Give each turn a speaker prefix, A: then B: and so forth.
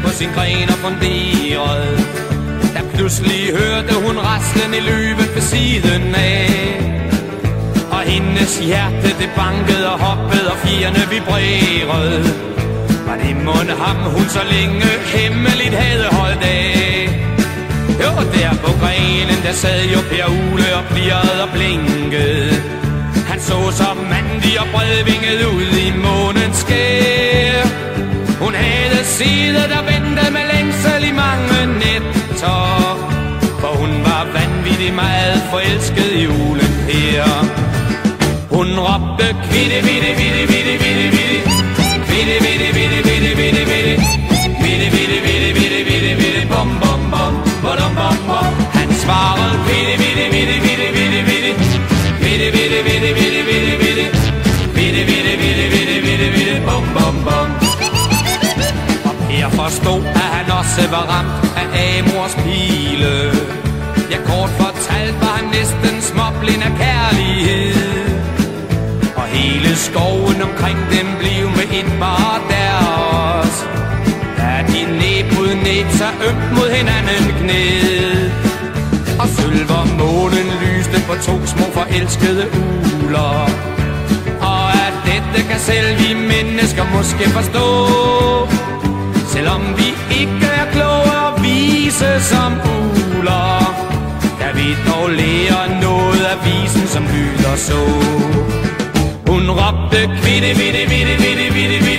A: på sin gren og funderede, da pludselig hørte hun raslen i løven ved siden af. Og hendes hjerte det bankede og hoppede og fjerne vibrerede. Var det mon ham hun så længe hemmeligt havde holdt af? Jo, der på grenen der sad jo Per Ole og plirrede og blinkede. Han så så mandig og bredvinget ud i månens skær. Hun havde siddet og ventet med længsel i mange nætter, for hun var vanvittig meget forelsket i julen her. Hun råbte kvitte, vitte, vitte, vitte, vitte, vitte, vitte, vitte, vitte, vitte, vitte, vitte, vitte, vitte, vitte, vitte, vitte, vitte, bom, bom, bom, bom, bom, bom. Han svarede kvitte, vitte, vitte, vitte, vitte, vitte, vitte, vitte, vitte, vitte, vitte, vitte, vitte, vitte, vitte, vitte, vitte, vitte, bom, bom, bom. Og Per forstod, at han også var ramt af Amors pile. Ja, kort fortalt var han næsten småblind af kærlighed. Og hele skoven omkring dem blev med et bare deres. Da de næb mod næb så ømt mod hinanden gned. Og sølver månen lyste på to små forelskede uler. Og at dette kan selv vi mennesker måske forstå, selvom vi ikke er kloge og vise som uler. Kan vi dog lære noget af visen som lyder så. Hun råbte kvitte, vitte, vitte, vitte, vitte, vitte.